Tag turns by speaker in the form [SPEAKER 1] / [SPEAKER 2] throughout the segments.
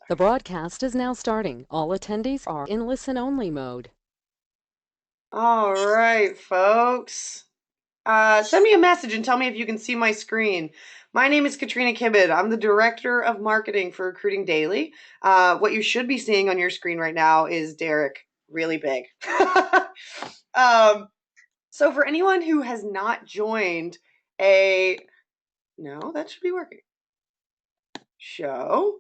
[SPEAKER 1] The broadcast is now starting. All attendees are in listen-only mode.
[SPEAKER 2] All right, folks. Send me a message and tell me if you can see my screen. My name is Katrina Kibben. I'm the Director of Marketing for Recruiting Daily. What you should be seeing on your screen right now is Derek, really big. So for anyone who has not joined no, that should be working. Show.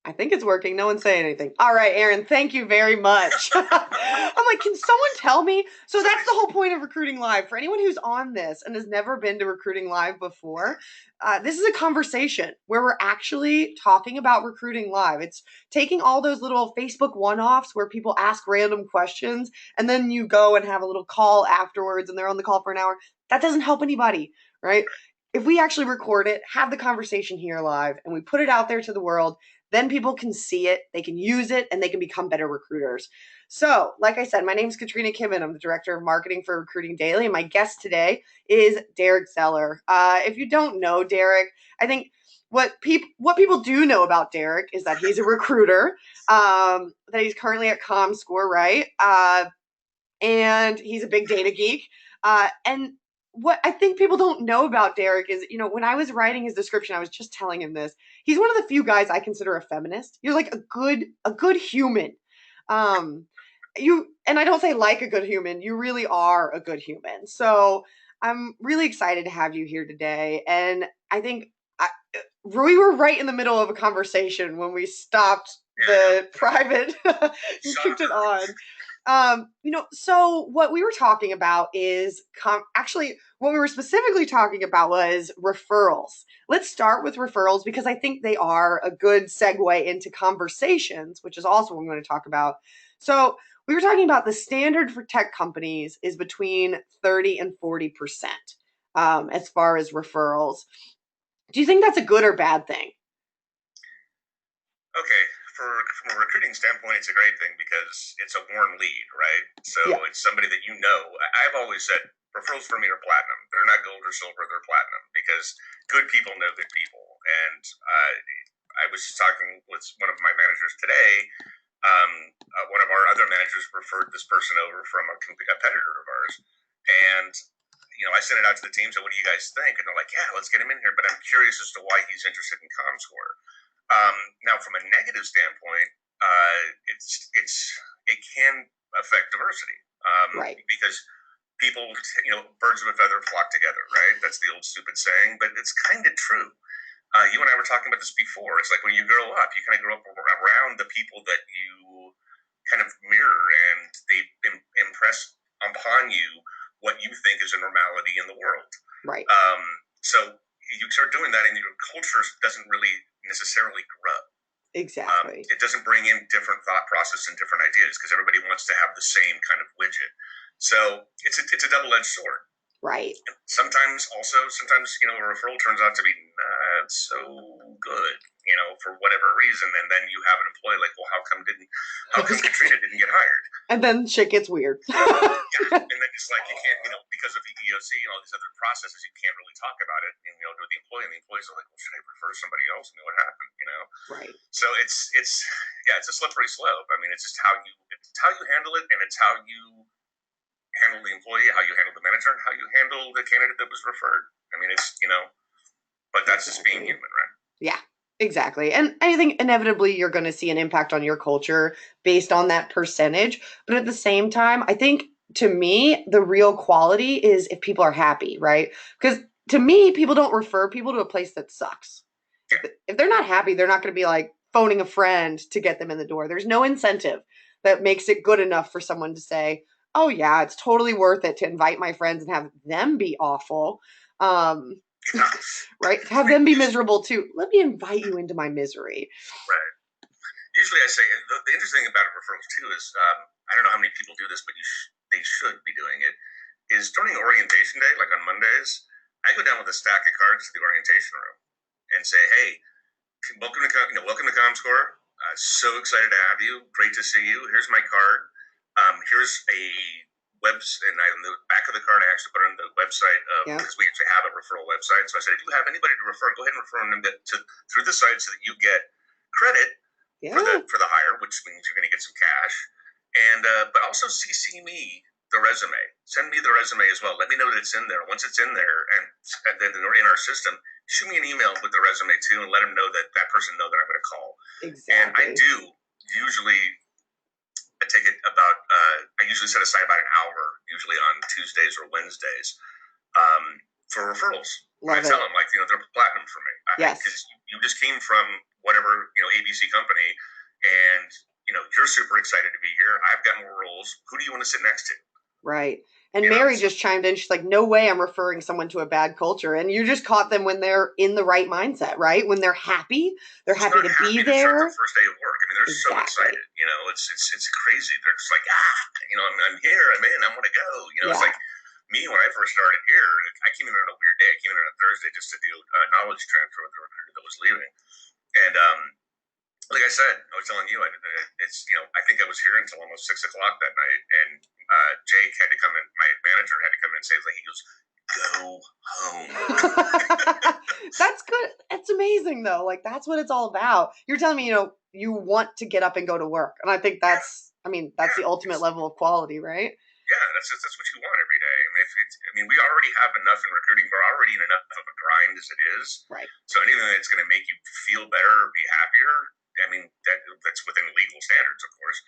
[SPEAKER 2] I think it's working. No one's saying anything. All right, Aaron, thank you very much. I'm like, can someone tell me? So that's the whole point of Recruiting Live. For anyone who's on this and has never been to Recruiting Live before, this is a conversation where we're actually talking about Recruiting Live. It's taking all those little Facebook one-offs where people ask random questions and then you go and have a little call afterwards and they're on the call for an hour. That doesn't help anybody, right? If we actually record it, have the conversation here live, and we put it out there to the world, then people can see it, they can use it, and they can become better recruiters. So, like I said, my name is Katrina Kibben. I'm the Director of Marketing for Recruiting Daily, and my guest today is Derek Zeller. If you don't know Derek, I think what people do know about Derek is that he's a recruiter, that he's currently at ComScore, right? And he's a big data geek. And what I think people don't know about Derek is, when I was writing his description, I was just telling him this. He's one of the few guys I consider a feminist. You're like a good human. And I don't say like a good human, you really are a good human. So I'm really excited to have you here today. And I think we were right in the middle of a conversation when we stopped the private and kicked it on. So what we were talking about is actually what we were specifically talking about was referrals. Let's start with referrals because I think they are a good segue into conversations, which is also what I'm going to talk about. So we were talking about the standard for tech companies is between 30 and 40%, as far as referrals. Do you think that's a good or bad thing?
[SPEAKER 3] Okay, from a recruiting standpoint, it's a great thing because it's a warm lead, right? So It's somebody that you know. I've always said referrals for me are platinum. They're not gold or silver, they're platinum because good people know good people. And I was just talking with one of my managers today. One of our other managers referred this person over from a competitor of ours. And I sent it out to the team. So, what do you guys think? And they're like, yeah, let's get him in here. But I'm curious as to why he's interested in ComScore. Now, from a negative standpoint, it can affect diversity,
[SPEAKER 2] Right?
[SPEAKER 3] Because people, birds of a feather flock together, right? That's the old stupid saying, but it's kind of true. You and I were talking about this before. It's like when you grow up, you kind of grow up around the people that you kind of mirror, and they impress upon you what you think is a normality in the world.
[SPEAKER 2] Right.
[SPEAKER 3] So you start doing that, and your culture doesn't really necessarily grow.
[SPEAKER 2] Exactly.
[SPEAKER 3] It doesn't bring in different thought process and different ideas because everybody wants to have the same kind of widget. So it's a double-edged sword.
[SPEAKER 2] Right.
[SPEAKER 3] Sometimes a referral turns out to be not so good, for whatever reason, and then you have an employee like, well, how come Katrina didn't get hired?
[SPEAKER 2] And then shit gets weird.
[SPEAKER 3] Yeah, and then just like you can't, because of the EEOC and all these other processes, you can't really talk about it, and to the employee, and the employees are like, well, should I refer somebody else? And what happened,
[SPEAKER 2] Right.
[SPEAKER 3] So it's a slippery slope. I mean, it's just how you handle it, and it's how you handle the employee, how you handle the manager, and how you handle the candidate that was referred. I mean, it's but that's just being human, right?
[SPEAKER 2] Yeah. Exactly. And I think inevitably you're going to see an impact on your culture based on that percentage. But at the same time, I think to me, the real quality is if people are happy, right? Because to me, people don't refer people to a place that sucks.
[SPEAKER 3] Yeah.
[SPEAKER 2] If they're not happy, they're not going to be like phoning a friend to get them in the door. There's no incentive that makes it good enough for someone to say, oh, yeah, it's totally worth it to invite my friends and have them be awful. Right? Have them be miserable too. Let me invite you into my misery.
[SPEAKER 3] Right. Usually I say, the interesting thing about referrals too is, I don't know how many people do this, but they should be doing it, is during orientation day, like on Mondays, I go down with a stack of cards to the orientation room and say, hey, welcome to ComScore. So excited to have you. Great to see you. Here's my card. Here's a website, and on the back of the card, I actually put on the website because we actually have a referral website. So I said, if you have anybody to refer, go ahead and refer them through the site so that you get credit
[SPEAKER 2] Yeah.
[SPEAKER 3] for the hire, which means you're going to get some cash, and but also CC me the resume. Send me the resume as well. Let me know that it's in there. Once it's in there, and then in our system, shoot me an email with the resume too, and let them know that person know that I'm going to call.
[SPEAKER 2] Exactly.
[SPEAKER 3] And I do usually. I take it about. I usually set aside about an hour, usually on Tuesdays or Wednesdays, for referrals. I tell them, like, they're platinum for me.
[SPEAKER 2] Yes.
[SPEAKER 3] Because you just came from whatever, ABC company, and, you're super excited to be here. I've got more roles. Who do you want to sit next to?
[SPEAKER 2] Right. And Mary just chimed in. She's like, no way I'm referring someone to a bad culture. And you just caught them when they're in the right mindset, right? When they're happy to be there.
[SPEAKER 3] To start their first day of work. I mean, they're so excited. It's crazy. They're just like, I'm here. I'm in. I want to go. It's like me when I first started here. I came in on a weird day. I came in on a Thursday just to do knowledge transfer with the recruiter that was leaving. And like I said, I was telling you, I think I was here until almost 6 o'clock that night, and Jake had to come in. My manager had to come in and say, he goes, "Go home."
[SPEAKER 2] That's good. It's amazing though. Like, that's what it's all about. You're telling me, you want to get up and go to work, and I think that's the ultimate level of quality, right?
[SPEAKER 3] Yeah, that's what you want every day. We already have enough in recruiting. We're already in enough of a grind as it is.
[SPEAKER 2] Right.
[SPEAKER 3] So anything that's going to make you feel better or be happier, that's within legal standards, of course.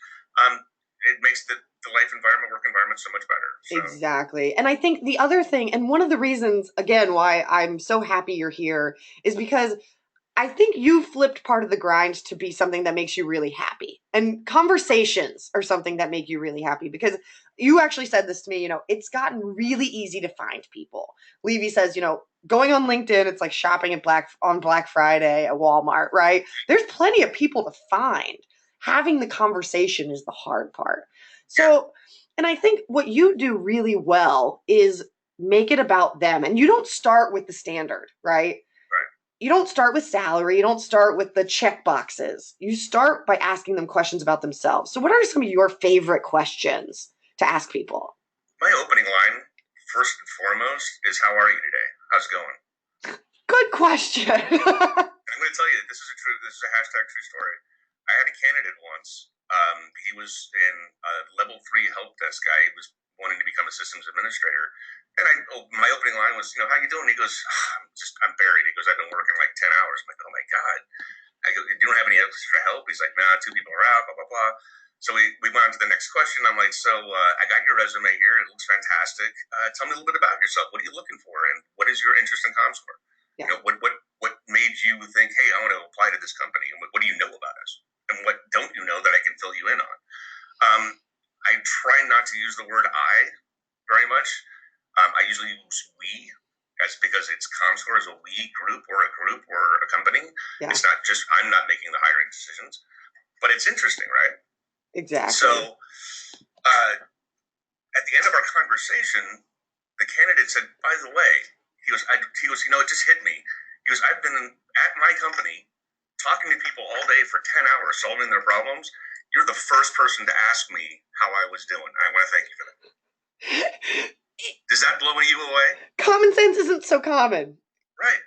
[SPEAKER 3] It makes the life environment, work environment so much better. So.
[SPEAKER 2] Exactly. And I think the other thing, and one of the reasons, again, why I'm so happy you're here is because I think you flipped part of the grind to be something that makes you really happy. And conversations are something that make you really happy, because you actually said this to me, it's gotten really easy to find people. Levy says, going on LinkedIn, it's like shopping on Black Friday at Walmart, right? There's plenty of people to find. Having the conversation is the hard part. So, and I think what you do really well is make it about them. And you don't start with the standard, right? You don't start with salary. You don't start with the check boxes. You start by asking them questions about themselves. So what are some of your favorite questions to ask people?
[SPEAKER 3] My opening line, first and foremost, is, how are you today? How's it going?
[SPEAKER 2] Good question.
[SPEAKER 3] I'm going to tell you, this is a hashtag true story. I had a candidate once. He was in a level 3 help desk guy. He was wanting to become a systems administrator. And my opening line was, how you doing? He goes, I'm buried. He goes, I've been working like 10 hours. I'm like, oh my God. I go, you don't have any extra help? He's like, nah, 2 people are out, blah, blah, blah. So we went on to the next question. I'm like, so I got your resume here. It looks fantastic. Tell me a little bit about yourself. What are you looking for? And what is your interest in ComScore? Yeah. What made you think, hey, I want to apply to this company? And what do you know about us? And what don't you know that I can fill you in on? I try not to use the word I very much. I usually use we, because it's ComScore is a we group or a company. Yeah. It's not just, I'm not making the hiring decisions, but it's interesting, right?
[SPEAKER 2] Exactly.
[SPEAKER 3] So at the end of our conversation, the candidate said, by the way, he goes, it just hit me. He goes, I've been at my company talking to people all day for 10 hours, solving their problems. You're the first person to ask me how I was doing. I want to thank you for that. Does that blow you away? Common
[SPEAKER 2] sense isn't so common.
[SPEAKER 3] Right.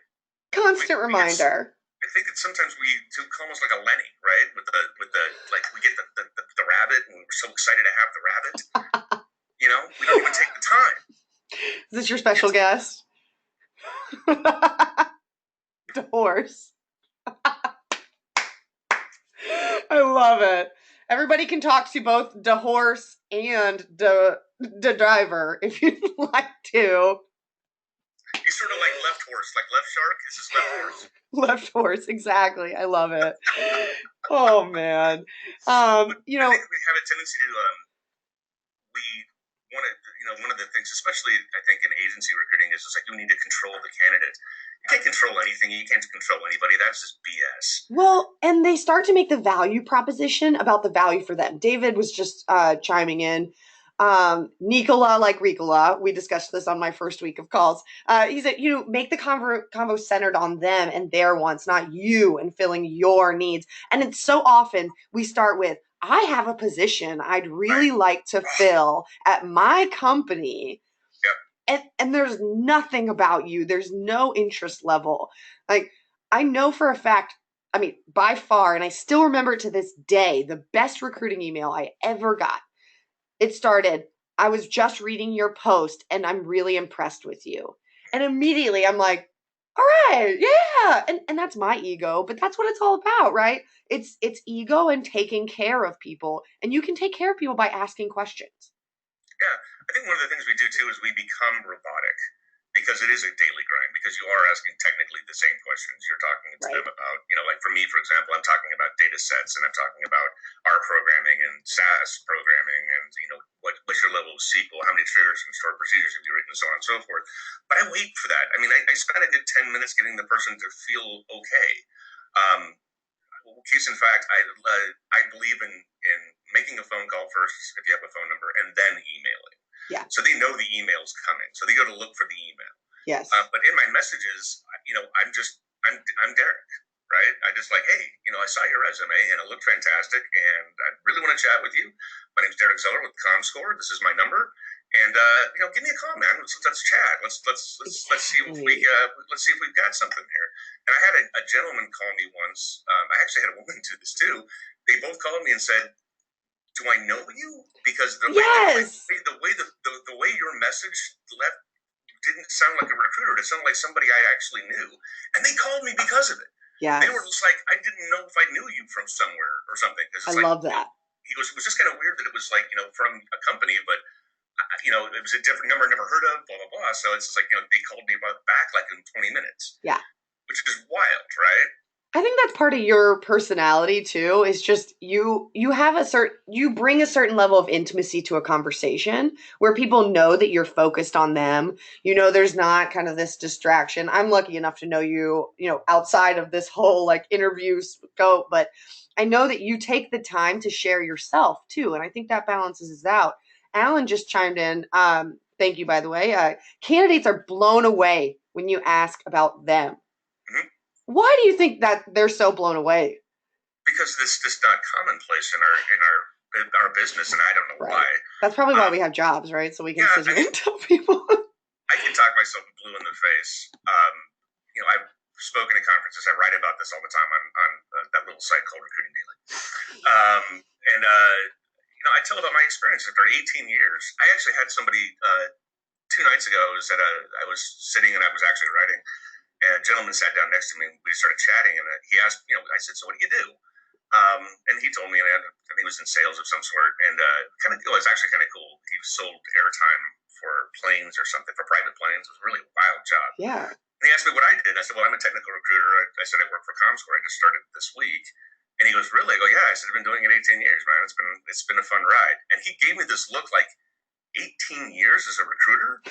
[SPEAKER 2] Constant reminder.
[SPEAKER 3] I think that sometimes we do almost like a Lenny, right? With the we get the rabbit, and we're so excited to have the rabbit. We don't even take the time.
[SPEAKER 2] Is this your special guest? The horse. I love it. Everybody can talk to both the horse and the driver if you'd like to.
[SPEAKER 3] He's sort of like left horse, like left shark. This is left horse.
[SPEAKER 2] Left horse, exactly. I love it. Oh man.
[SPEAKER 3] I think we have a tendency to we want to, one of the things, especially I think in agency recruiting, is like you need to control the candidate. You can't control anything. You can't control anybody. That's just BS.
[SPEAKER 2] Well, and they start to make the value proposition about the value for them. David was just chiming in. Nicola like Ricola. We discussed this on my first week of calls. He said, make the convo centered on them and their wants, not you and filling your needs. And it's so often we start with, I have a position I'd really like to fill at my company. And there's nothing about you. There's no interest level. Like, I know for a fact I mean, by far, and I still remember it to this day, the best recruiting email I ever got. It started, I was just reading your post and I'm really impressed with you. And immediately I'm like, all right, yeah. And that's my ego, but that's what it's all about, right? It's ego and taking care of people. And you can take care of people by asking questions.
[SPEAKER 3] Yeah, I think one of the things we do too is we become robotic because it is a daily grind. Because you are asking technically the same questions you're talking to them
[SPEAKER 2] Right.
[SPEAKER 3] about. Like for me, for example, I'm talking about data sets and I'm talking about R programming and SAS programming and what's your level of SQL, how many triggers and stored procedures have you written, and so on and so forth. But I wait for that. I mean, I spend a good 10 minutes getting the person to feel okay. Um, Case in fact, I believe in making a phone call first if you have a phone number, and then emailing.
[SPEAKER 2] Yeah.
[SPEAKER 3] So they know the email's coming, so they go to look for the email.
[SPEAKER 2] Yes.
[SPEAKER 3] But in my messages, I'm Derek, right? I just like, hey, I saw your resume and it looked fantastic, and I really want to chat with you. My name's Derek Zeller with ComScore. This is my number. And give me a call, man. Let's chat. Let's see if we've got something here. And I had a gentleman call me once. I actually had a woman do this too. They both called me and said, "Do I know you?" Because the way your message left didn't sound like a recruiter. It sounded like somebody I actually knew, and they called me because of it.
[SPEAKER 2] Yeah.
[SPEAKER 3] They were just like, I didn't know if I knew you from somewhere or something.
[SPEAKER 2] I love that.
[SPEAKER 3] He goes, it was just kind of weird that it was like from a company, but it was a different number I never heard of, blah, blah, blah. So it's just like, they called me back like in 20 minutes.
[SPEAKER 2] Yeah.
[SPEAKER 3] Which is wild, right?
[SPEAKER 2] I think that's part of your personality too, is just you bring a certain level of intimacy to a conversation where people know that you're focused on them. There's not kind of this distraction. I'm lucky enough to know you, outside of this whole like interview scope, but I know that you take the time to share yourself too. And I think that balances it out. Alan just chimed in. Thank you, by the way. Candidates are blown away when you ask about them.
[SPEAKER 3] Mm-hmm.
[SPEAKER 2] Why do you think that they're so blown away?
[SPEAKER 3] Because this is not commonplace in our business, and I don't know why.
[SPEAKER 2] That's probably why we have jobs, right? So we can sit here and tell people.
[SPEAKER 3] I can talk myself blue in the face. I've spoken at conferences. I write about this all the time on that little site called Recruiting Daily. I tell about my experience after 18 years. I actually had somebody 2 nights ago. I was sitting and I was actually writing. And a gentleman sat down next to me, and we started chatting, and he asked, I said, so what do you do? And he told me, and I think he was in sales of some sort, and it was actually kind of cool. He sold airtime for planes or something, for private planes. It was a really wild job.
[SPEAKER 2] Yeah.
[SPEAKER 3] And he asked me what I did. I said, well, I'm a technical recruiter. I said, I work for ComScore. I just started this week. And he goes, really? I go, yeah. I said, I've been doing it 18 years, man. It's been a fun ride. And he gave me this look like, 18 years as a recruiter?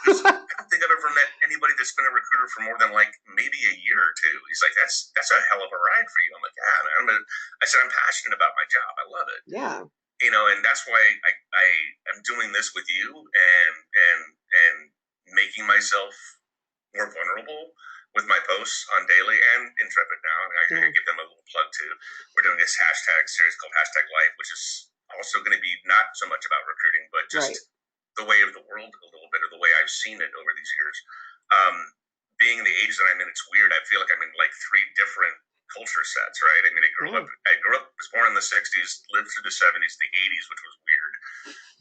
[SPEAKER 3] I don't think I've ever met anybody that's been a recruiter for more than like maybe a year or two. He's like, that's a hell of a ride for you. I'm like, yeah, man. I said, I'm passionate about my job. I love it.
[SPEAKER 2] Yeah.
[SPEAKER 3] And that's why I am doing this with you and making myself more vulnerable with my posts on Daily and Intrepid now. And I give them a little plug too. We're doing this hashtag series called #Life, which is also going to be not so much about recruiting, but just the way of the world a little bit, or the way I've seen it over these years. Being in the age that I'm in, it's weird. I feel like I'm in like 3 different culture sets, right? I mean, was born in the 60s, lived through the 70s, the 80s, which was weird.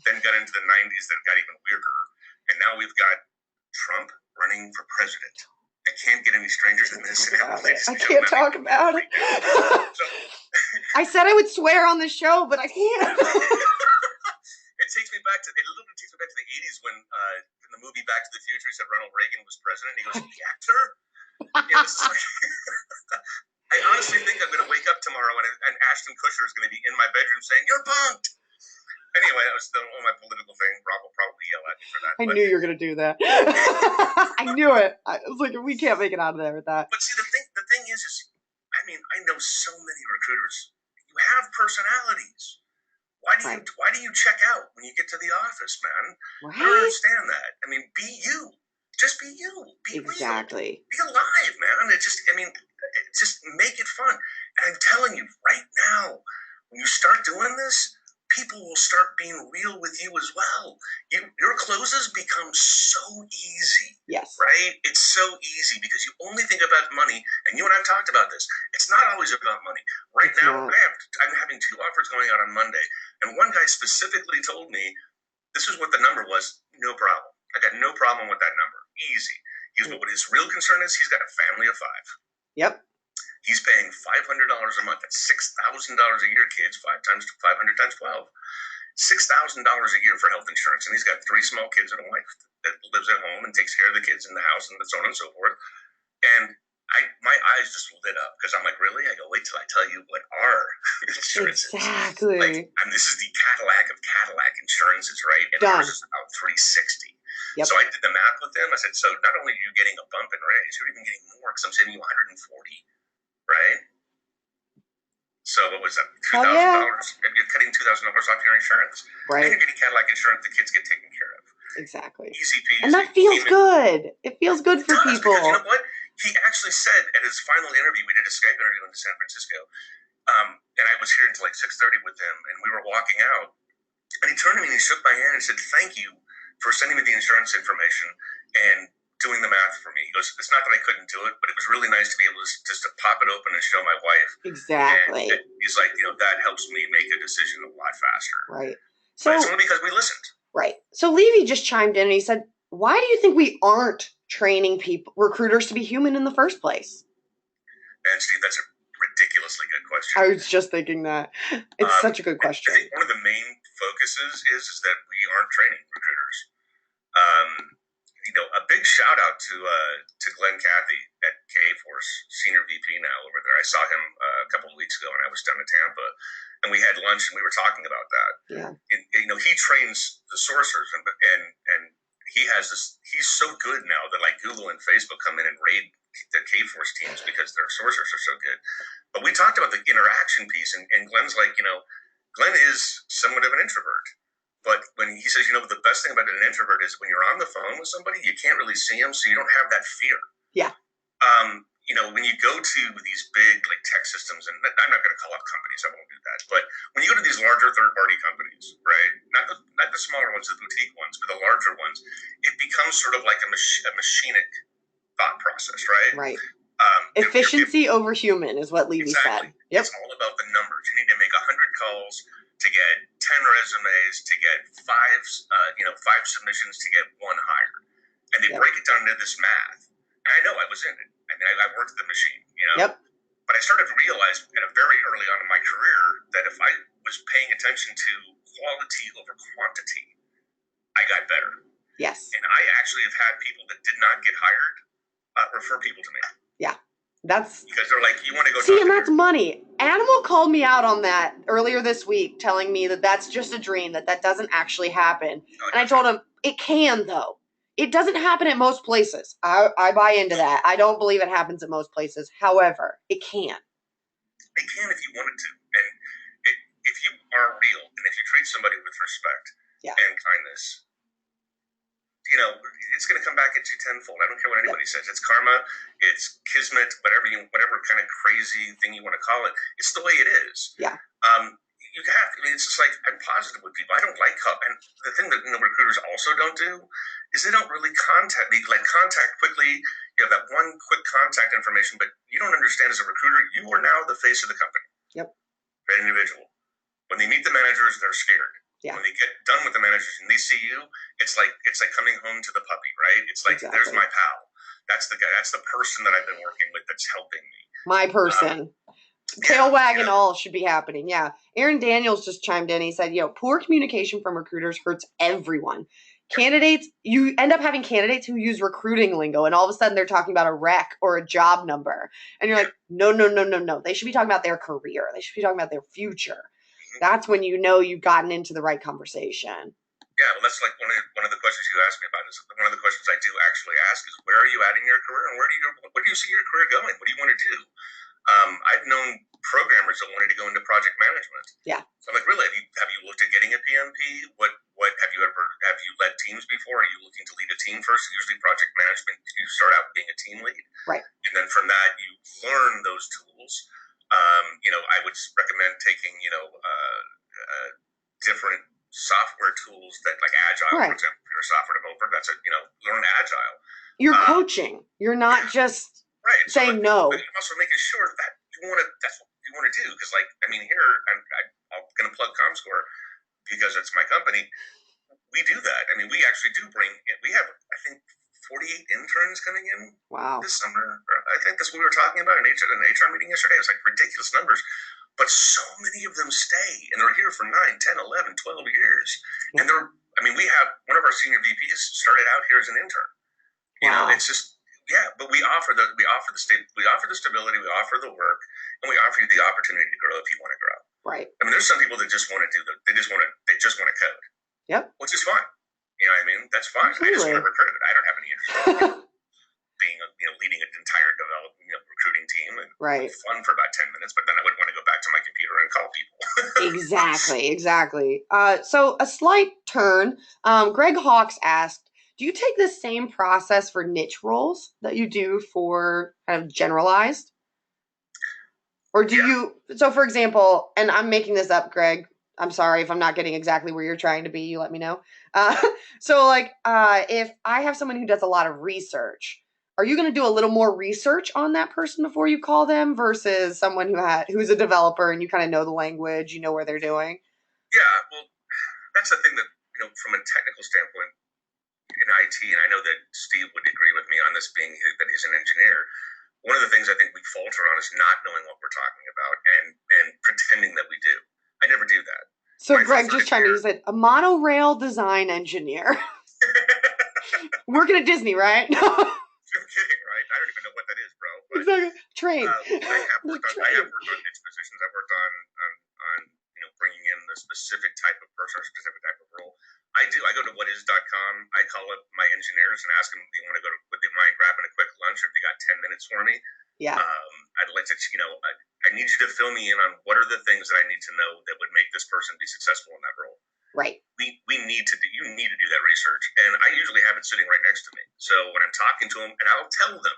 [SPEAKER 3] Then got into the 90s, that got even weirder. And now we've got Trump running for president. I can't get any stranger than this.
[SPEAKER 2] I can't talk about it. I said I would swear on the show, but I can't.
[SPEAKER 3] It literally takes me back to the 80s when in the movie Back to the Future, he said Ronald Reagan was president. He goes, the actor? I honestly think I'm going to wake up tomorrow and Ashton Kutcher is going to be in my bedroom saying, you're punked. Anyway, that was on my political thing. Rob will probably yell at me for that.
[SPEAKER 2] I knew you were going to do that. I knew it. I was like, we can't make it out of there with that.
[SPEAKER 3] But see, the thing is, I know so many recruiters. You have personalities. Why do you check out when you get to the office, man? Right? I don't understand that. I mean, be you. Just be you. Be
[SPEAKER 2] exactly.
[SPEAKER 3] Real. Be alive, man. Just make it fun. And I'm telling you right now, when you start doing this, people will start being real with you as well. Your closes become so easy.
[SPEAKER 2] Yes.
[SPEAKER 3] Right? It's so easy because you only think about money, and you and I have talked about this. It's not always about money. Right
[SPEAKER 2] It's
[SPEAKER 3] now,
[SPEAKER 2] not.
[SPEAKER 3] I'm having 2 offers going out on Monday, and one guy specifically told me this is what the number was. No problem. I got no problem with that number. Easy. Here's what his real concern is. He's got a family of 5.
[SPEAKER 2] Yep.
[SPEAKER 3] He's paying $500 a month. That's $6,000 a year, kids. 5 times 500 times 12. $6,000 a year for health insurance, and he's got 3 small kids and a wife that lives at home and takes care of the kids in the house and so on and so forth. And my eyes just lit up because I'm like, really? I go, wait till I tell you what our insurance
[SPEAKER 2] exactly.
[SPEAKER 3] is. And this is the Cadillac of Cadillac insurances, right? And
[SPEAKER 2] Done.
[SPEAKER 3] ours is about $360.
[SPEAKER 2] Yep.
[SPEAKER 3] So I did the math with him. I said, so not only are you getting a bump in raise, you're even getting more because I'm saving you $140, right? So what was that? $2,000.
[SPEAKER 2] Yeah.
[SPEAKER 3] You're cutting $2,000 off your insurance.
[SPEAKER 2] Right.
[SPEAKER 3] And you're getting Cadillac insurance. The kids get taken care of.
[SPEAKER 2] Exactly.
[SPEAKER 3] Easy peasy.
[SPEAKER 2] And that feels good. It feels good for people.
[SPEAKER 3] Because you know what? He actually said at his final interview, we did a Skype interview in San Francisco, and I was here until like 6:30 with him, and we were walking out, and he turned to me and he shook my hand and said, thank you for sending me the insurance information and doing the math for me. He goes, it's not that I couldn't do it, but it was really nice to be able to just to pop it open and show my wife.
[SPEAKER 2] Exactly.
[SPEAKER 3] And he's like, that helps me make a decision a lot faster.
[SPEAKER 2] Right. So
[SPEAKER 3] but it's only because we listened.
[SPEAKER 2] Right. So Levy just chimed in and he said, why do you think we aren't training recruiters to be human in the first place?
[SPEAKER 3] And Steve, that's a ridiculously good question.
[SPEAKER 2] I was just thinking that. It's such a good question.
[SPEAKER 3] I think one of the main focuses is that we aren't training recruiters. A big shout out to Glenn Cathy at K-Force, Senior VP now over there. I saw him a couple of weeks ago when I was down in Tampa, and we had lunch and we were talking about that.
[SPEAKER 2] Yeah.
[SPEAKER 3] And, he trains the sourcers and he has this. He's so good now that like Google and Facebook come in and raid the K-Force teams because their sourcers are so good. But we talked about the interaction piece, and Glenn's like, Glenn is somewhat of an introvert. But when he says, the best thing about an introvert is when you're on the phone with somebody, you can't really see them, so you don't have that fear.
[SPEAKER 2] Yeah.
[SPEAKER 3] When you go to these big like tech systems, and I'm not going to call out companies, I won't do that. But when you go to these larger third-party companies, right, not the smaller ones, the boutique ones, but the larger ones, it becomes sort of like a machinic thought process, right?
[SPEAKER 2] Right. Efficiency over human is what Levy
[SPEAKER 3] exactly.
[SPEAKER 2] said. Yep.
[SPEAKER 3] It's all about the numbers. You need to make 100 calls to get 10 resumes, to get 5 submissions, to get 1 hired. And they break it down into this math. And I know I was in it. I mean, I worked the machine,
[SPEAKER 2] Yep.
[SPEAKER 3] But I started to realize at a very early on in my career that if I was paying attention to quality over quantity, I got better.
[SPEAKER 2] Yes.
[SPEAKER 3] And I actually have had people that did not get hired refer people to me.
[SPEAKER 2] Yeah. That's
[SPEAKER 3] because they're like, you want to go
[SPEAKER 2] see, and that's money. Animal called me out on that earlier this week, telling me that that's just a dream, that doesn't actually happen. And I told him it can, though. It doesn't happen at most places. I buy into that. I don't believe it happens at most places. However, it can.
[SPEAKER 3] It can if you wanted to, and if you are real, and if you treat somebody with respect and kindness, it's going to come back at you tenfold. I don't care what anybody says. It's karma, it's kismet, whatever kind of crazy thing you want to call it. It's the way it is.
[SPEAKER 2] Yeah.
[SPEAKER 3] It's just like, I'm positive with people. I don't like and the thing that recruiters also don't do is they don't really contact. They contact quickly. You have that one quick contact information, but you don't understand as a recruiter, you are now the face of the company.
[SPEAKER 2] Yep.
[SPEAKER 3] That individual. When they meet the managers, they're scared.
[SPEAKER 2] Yeah.
[SPEAKER 3] When they get done with the managers and they see you, it's like coming home to the puppy, right? It's like, There's my pal. That's the guy. That's the person that I've been working with that's helping me. My person.
[SPEAKER 2] Tail wagging all should be happening. Yeah. Aaron Daniels just chimed in. He said, poor communication from recruiters hurts everyone. Candidates, you end up having candidates who use recruiting lingo, and all of a sudden they're talking about a rec or a job number. And you're like, no. They should be talking about their career. They should be talking about their future. That's when you've gotten into the right conversation.
[SPEAKER 3] Yeah, well, that's like one of the questions you asked me about. Is one of the questions I do actually ask is, where are you at in your career, and where do you see your career going? What do you want to do? I've known programmers that wanted to go into project management.
[SPEAKER 2] Yeah.
[SPEAKER 3] So I'm like, really? Have you looked at getting a PMP? What have you led teams before? Are you looking to lead a team first? Usually project management, you start out being a team lead.
[SPEAKER 2] Right.
[SPEAKER 3] And then from that, you learn those tools. I would recommend taking, different software tools that, like Agile, for example, if you're a software developer, that's learn Agile.
[SPEAKER 2] You're coaching. You're not just saying no.
[SPEAKER 3] But you're also making sure that that's what you want to do. Because, like, I mean, here, I'm going to plug ComScore because it's my company. We do that. I mean, we actually do we have, I think, 48 interns coming in this summer. I think that's what we were talking about in an HR meeting yesterday. It was like ridiculous numbers. But so many of them stay, and they're here for 9, 10, 11, 12 years. Yeah. And we have one of our senior VPs started out here as an intern. You know, it's just, but we offer the stability, we offer the work, and we offer you the opportunity to grow if you want to grow.
[SPEAKER 2] Right.
[SPEAKER 3] I mean, there's some people that just want to they just want to code.
[SPEAKER 2] Yep.
[SPEAKER 3] Which is fine. You know what I mean? That's fine. Absolutely. I just want to recruit. I don't have any interest in leading an entire recruiting team and fun for about 10 minutes, but then I would want to go back to my computer and call people.
[SPEAKER 2] Exactly. So a slight turn. Greg Hawks asked, do you take the same process for niche roles that you do for kind of generalized? Or do you, so for example, and I'm making this up, Greg, I'm sorry if I'm not getting exactly where you're trying to be, you let me know. So like, if I have someone who does a lot of research, are you going to do a little more research on that person before you call them versus someone who's a developer and you kind of know the language, you know where they're doing?
[SPEAKER 3] Yeah, well, that's the thing that, from a technical standpoint in IT, and I know that Steve would agree with me on this being that he's an engineer. One of the things I think we falter on is not knowing what we're talking about and pretending that we do. I never do that.
[SPEAKER 2] So Greg just chimed in, he said, a monorail design engineer. Working at Disney, right?
[SPEAKER 3] You're kidding, right? I don't even know what that is, bro. But,
[SPEAKER 2] exactly. Train.
[SPEAKER 3] I have worked on niche positions. I've worked on bringing in the specific type of person or specific type of role. I do. I go to whatis.com. I call up my engineers and ask them, do you want to go would they mind grabbing a quick lunch if they got 10 minutes for me?
[SPEAKER 2] Yeah.
[SPEAKER 3] I'd like to, I need you to fill me in on what are the things that I need to know that would make this person be successful in that role.
[SPEAKER 2] Right.
[SPEAKER 3] You need to do that research. And I usually have it sitting right next to me. So when I'm talking to them, and I'll tell them,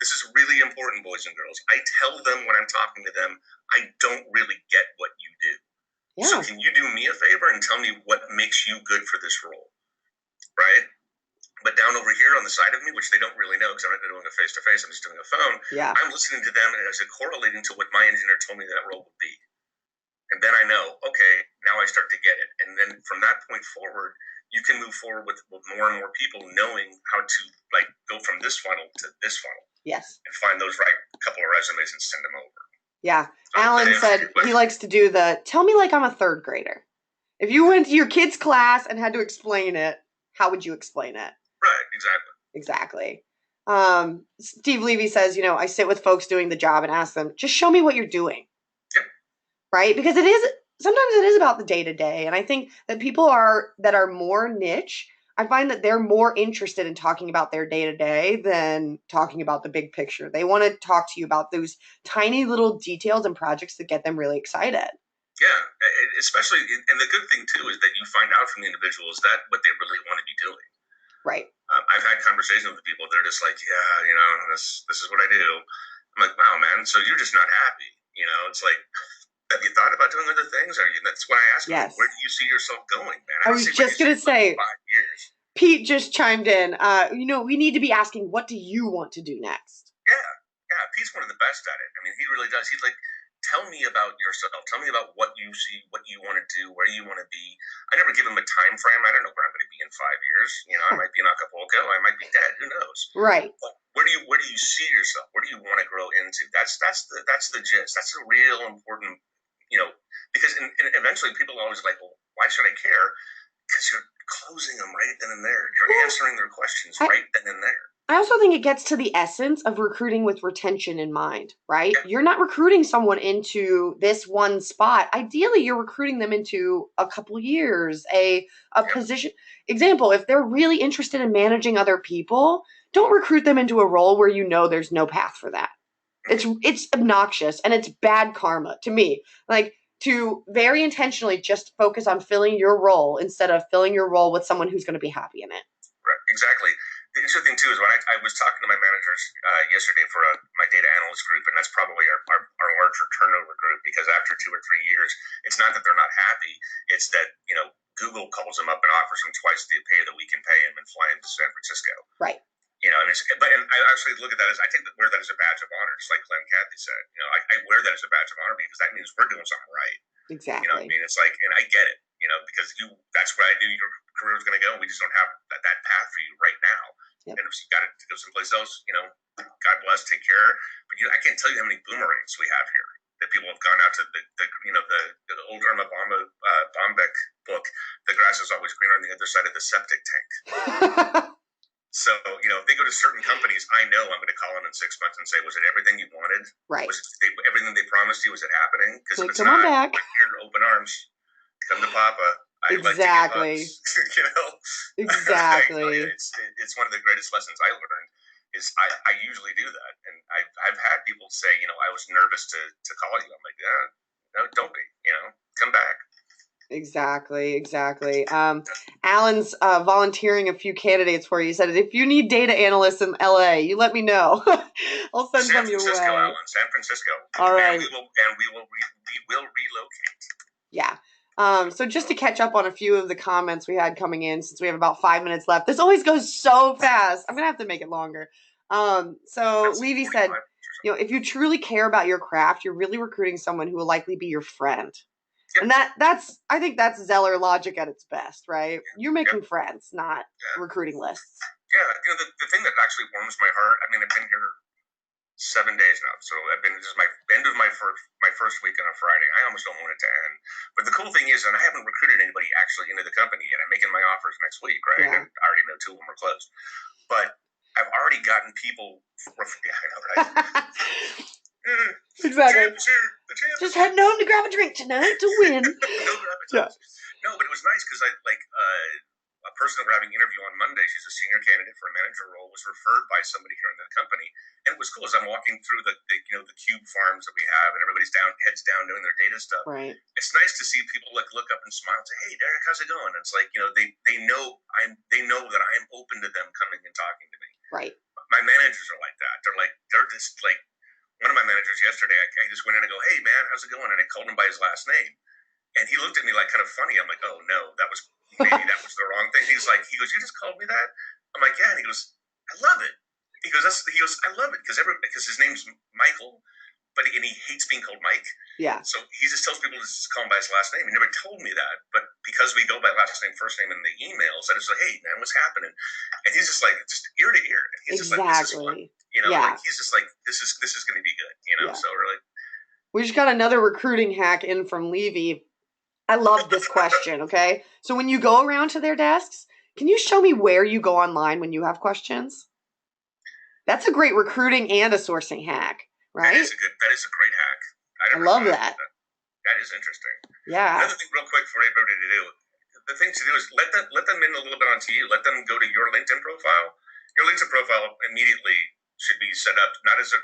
[SPEAKER 3] this is really important, boys and girls. I tell them when I'm talking to them, I don't really get what you do. Yeah. So can you do me a favor and tell me what makes you good for this role? Right? But down over here on the side of me, which they don't really know because I'm not doing a face-to-face, I'm just doing a phone, I'm listening to them and it's correlating to what my engineer told me that role would be. And then I know, okay, now I start to get it. And then from that point forward, you can move forward with more and more people knowing how to go from this funnel to this funnel.
[SPEAKER 2] Yes.
[SPEAKER 3] And find those right couple of resumes and send them over.
[SPEAKER 2] Yeah. Alan said he likes to do tell me like I'm a third grader. If you went to your kid's class and had to explain it, how would you explain it?
[SPEAKER 3] Right,
[SPEAKER 2] exactly. Steve Levy says, I sit with folks doing the job and ask them, just show me what you're doing.
[SPEAKER 3] Yep.
[SPEAKER 2] Right? Because sometimes it is about the day-to-day. And I think that people that are more niche, I find that they're more interested in talking about their day-to-day than talking about the big picture. They want to talk to you about those tiny little details and projects that get them really excited.
[SPEAKER 3] Yeah, especially, and the good thing too is that you find out from the individual is that what they really want to be doing.
[SPEAKER 2] Right.
[SPEAKER 3] I've had conversations with people. They're just like, this is what I do. I'm like, wow, man. So you're just not happy. It's like, have you thought about doing other things? That's when I ask them, where do you see yourself going, man?
[SPEAKER 2] I was just going to say, 5 years. Pete just chimed in. We need to be asking, what do you want to do next?
[SPEAKER 3] Yeah. Pete's one of the best at it. I mean, he really does. He's like, tell me about yourself. Tell me about what you see, what you want to do, where you want to be. I never give him a time frame. I don't know where I'm going to be in 5 years. I might be in Acapulco. I might be dead. Who knows?
[SPEAKER 2] Right.
[SPEAKER 3] But where do you see yourself? Where do you want to grow into? That's the gist. That's a real important, because eventually people are always like, well, why should I care? Because you're closing them right then and there. You're answering their questions right then and there.
[SPEAKER 2] I also think it gets to the essence of recruiting with retention in mind, right? Yeah. You're not recruiting someone into this one spot. Ideally, you're recruiting them into a couple years, a position. Example, if they're really interested in managing other people, don't recruit them into a role where there's no path for that. It's obnoxious and it's bad karma to me. Like, to very intentionally just focus on filling your role instead of filling your role with someone who's going to be happy in it.
[SPEAKER 3] Right, exactly. The interesting thing, too, is when I was talking to my managers yesterday for my data analyst group, and that's probably our larger turnover group, because after 2 or 3 years, It's not that they're not happy. It's that, Google calls them up and offers them twice the pay that we can pay them and fly them to San Francisco.
[SPEAKER 2] Right.
[SPEAKER 3] And I actually look at that wear that as a badge of honor, just like Glenn Cathy said. I wear that as a badge of honor because that means we're doing something right.
[SPEAKER 2] Exactly.
[SPEAKER 3] It's like, and I get it, because that's where I knew your career was going to go. We just don't have that path for you right now. Yep. And if you got to go someplace else, God bless, take care. But I can't tell you how many boomerangs we have here that people have gone out to the old Irma Bombeck book. The grass is always greener on the other side of the septic tank. So, if they go to certain companies, I know I'm going to call them in 6 months and say, was it everything you wanted?
[SPEAKER 2] Right.
[SPEAKER 3] Was it everything they promised you? Was it happening? Because if it's
[SPEAKER 2] come
[SPEAKER 3] not,
[SPEAKER 2] on back.
[SPEAKER 3] we're here, open arms. Come to Papa.
[SPEAKER 2] Exactly.
[SPEAKER 3] Like to give hugs.
[SPEAKER 2] Exactly.
[SPEAKER 3] It's one of the greatest lessons I learned is I usually do that. And I've had people say, I was nervous to call you. I'm like, no, don't be, come back.
[SPEAKER 2] Exactly. Alan's volunteering a few candidates for you. He said, if you need data analysts in LA, you let me know. I'll send some your way.
[SPEAKER 3] Alan, San Francisco.
[SPEAKER 2] All right.
[SPEAKER 3] We will relocate.
[SPEAKER 2] Yeah. So just to catch up on a few of the comments we had coming in, since we have about 5 minutes left, this always goes so fast. I'm going to have to make it longer. So Levy said, if you truly care about your craft, you're really recruiting someone who will likely be your friend. Yep. And I think that's Zeller logic at this best, right? You're making friends, not recruiting lists.
[SPEAKER 3] Yeah, the thing that actually warms my heart, I've been here 7 days now, so this is my end of my first week on a Friday. I almost don't want it to end. But the cool thing is, and I haven't recruited anybody actually into the company yet. I'm making my offers next week, right? Yeah. And I already know 2 of them are closed. But I've already gotten people, I know, right?
[SPEAKER 2] Exactly.
[SPEAKER 3] The champ.
[SPEAKER 2] Just heading home to grab a drink tonight to win.
[SPEAKER 3] No, but it was nice because a person that we're having an interview on Monday, she's a senior candidate for a manager role, was referred by somebody here in the company. And it was cool as I'm walking through the cube farms that we have, and everybody's heads down doing their data stuff.
[SPEAKER 2] Right.
[SPEAKER 3] It's nice to see people look up and smile and say, "Hey, Derek, how's it going?" And it's like, they know that I'm open to them coming and talking to me.
[SPEAKER 2] Right.
[SPEAKER 3] My managers are like that. They're just like, one of my managers yesterday, I just went in and go, "Hey man, how's it going?" And I called him by his last name. And he looked at me like kind of funny. I'm like, "Oh no, maybe that was the wrong thing." He goes, "You just called me that?" I'm like, "Yeah." And he goes, "I love it." He goes, "I love it because his name's Michael, and he hates being called Mike."
[SPEAKER 2] Yeah.
[SPEAKER 3] So he just tells people to just call him by his last name. He never told me that, but because we go by last name, first name in the emails, I just say, "Hey man, what's happening?" And he's just like, just ear to ear. And he's
[SPEAKER 2] exactly.
[SPEAKER 3] Just like, "This is fun." He's just like, this is going to be good. So we're like.
[SPEAKER 2] We just got another recruiting hack in from Levy. I love this question, okay? So when you go around to their desks, can you show me where you go online when you have questions? That's a great recruiting and a sourcing hack, right?
[SPEAKER 3] That is a great hack.
[SPEAKER 2] I love that.
[SPEAKER 3] That is interesting.
[SPEAKER 2] Yeah.
[SPEAKER 3] Another thing real quick for everybody to do, the thing to do is let them in a little bit onto you. Let them go to your LinkedIn profile. Your LinkedIn profile immediately should be set up not as a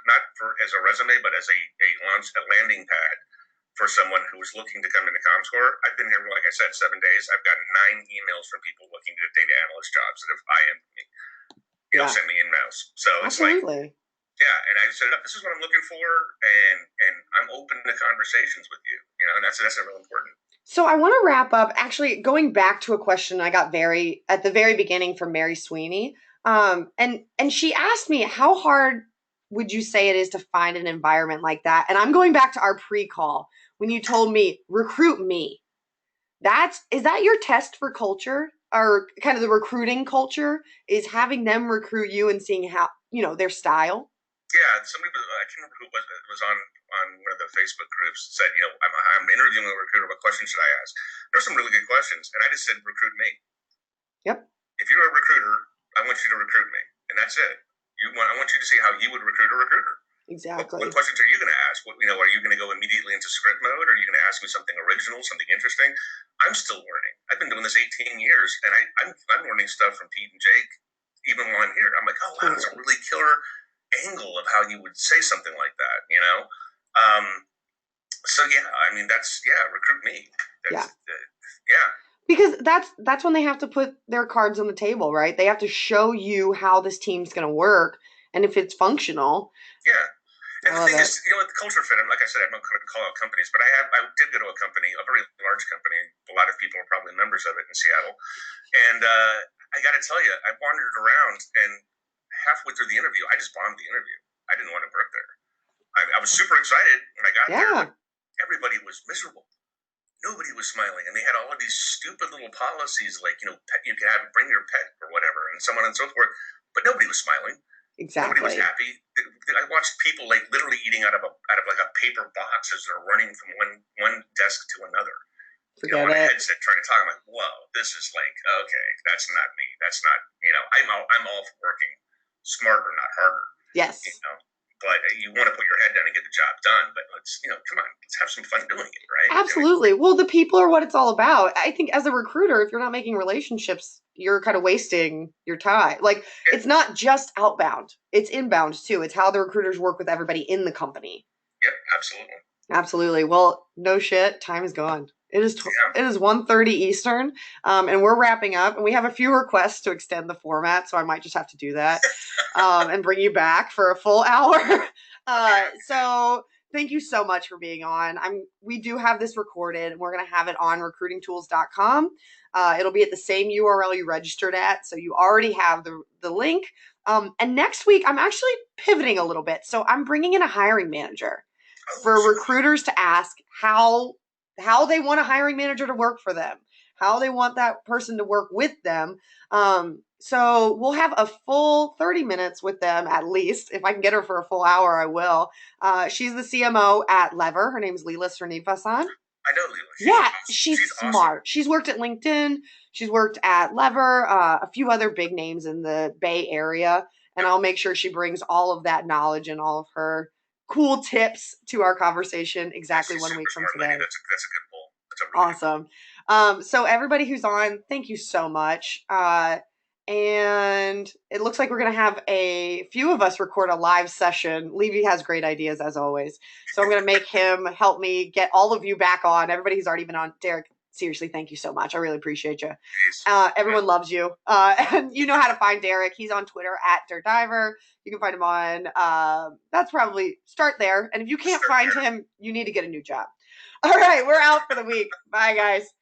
[SPEAKER 3] resume, but as a landing pad for someone who is looking to come into ComScore. I've been here, like I said, 7 days. I've gotten 9 emails from people looking to data analyst jobs that have IM'd me. Send me emails. So
[SPEAKER 2] absolutely.
[SPEAKER 3] It's like, and I set it up. This is what I'm looking for, and I'm open to conversations with you. And that's real important.
[SPEAKER 2] So I want to wrap up, actually going back to a question I got at the very beginning from Mary Sweeney. And she asked me, how hard would you say it is to find an environment like that? And I'm going back to our pre-call when you told me, recruit me. Is that your test for culture, or kind of the recruiting culture, is having them recruit you and seeing how, their style?
[SPEAKER 3] Yeah, somebody, I can't remember who it was on one of the Facebook groups, said, I'm interviewing a recruiter. What questions should I ask? There's some really good questions. And I just said, recruit me.
[SPEAKER 2] Yep.
[SPEAKER 3] If you're a recruiter, I want you to recruit me. And that's it. I want you to see how you would recruit a recruiter.
[SPEAKER 2] Exactly.
[SPEAKER 3] What questions are you going to ask? Are you going to go immediately into script mode? Or are you going to ask me something original, something interesting? I'm still learning. I've been doing this 18 years, and I'm learning stuff from Pete and Jake even while I'm here. I'm like, oh, wow, that's a really killer angle of how you would say something like that, So, recruit me.
[SPEAKER 2] Because that's when they have to put their cards on the table, right? They have to show you how this team's going to work and if it's functional.
[SPEAKER 3] Yeah. And the thing is, the culture fit. And like I said, I'm not going to call out companies, but I did go to a company, a very large company. A lot of people are probably members of it in Seattle. And I got to tell you, I wandered around, and halfway through the interview, I just bombed the interview. I didn't want to work there. I was super excited when I got there. But everybody was miserable. Nobody was smiling, and they had all of these stupid little policies, like you can bring your pet or whatever, and so on and so forth. But nobody was smiling.
[SPEAKER 2] Exactly.
[SPEAKER 3] Nobody was happy. I watched people like literally eating out of like a paper box as they're running from one desk to another.
[SPEAKER 2] Forget
[SPEAKER 3] on a
[SPEAKER 2] it.
[SPEAKER 3] headset trying to talk. I'm like, whoa, this is like, okay, that's not me. That's not, I'm all for working smarter, not harder.
[SPEAKER 2] Yes.
[SPEAKER 3] But you want to put your head down and get the job done. But let's, come on, let's have some fun doing it, right?
[SPEAKER 2] Absolutely. Well, the people are what it's all about. I think as a recruiter, if you're not making relationships, you're kind of wasting your time. Like, it's not just outbound. It's inbound, too. It's how the recruiters work with everybody in the company.
[SPEAKER 3] Yeah, absolutely.
[SPEAKER 2] Absolutely. Well, no shit. Time is gone. It is 1:30 Eastern, and we're wrapping up. And we have a few requests to extend the format, so I might just have to do that and bring you back for a full hour. So thank you so much for being on. We do have this recorded, and we're going to have it on recruitingtools.com. It'll be at the same URL you registered at, so you already have the link. And next week, I'm actually pivoting a little bit. So I'm bringing in a hiring manager for recruiters to ask how they want a hiring manager to work for them, how they want that person to work with them. So we'll have a full 30 minutes with them at least. If I can get her for a full hour, I will. She's the CMO at Lever. Her name is Leela Srinivasan.
[SPEAKER 3] I know Leela.
[SPEAKER 2] She's smart. Awesome. She's worked at LinkedIn. She's worked at Lever, a few other big names in the Bay Area. And I'll make sure she brings all of that knowledge and all of her cool tips to our conversation exactly 1 week from today.
[SPEAKER 3] That's a good poll. That's a really
[SPEAKER 2] awesome. So everybody who's on, thank you so much. And it looks like we're going to have a few of us record a live session. Levy has great ideas as always. So I'm going to make him help me get all of you back on. Everybody who's already been on. Derek, seriously, thank you so much. I really appreciate you. Everyone loves you. And you know how to find Derek. He's on Twitter at DirtDiver. You can find him on, that's probably, start there. And if you can't find him, you need to get a new job. All right, we're out for the week. Bye, guys.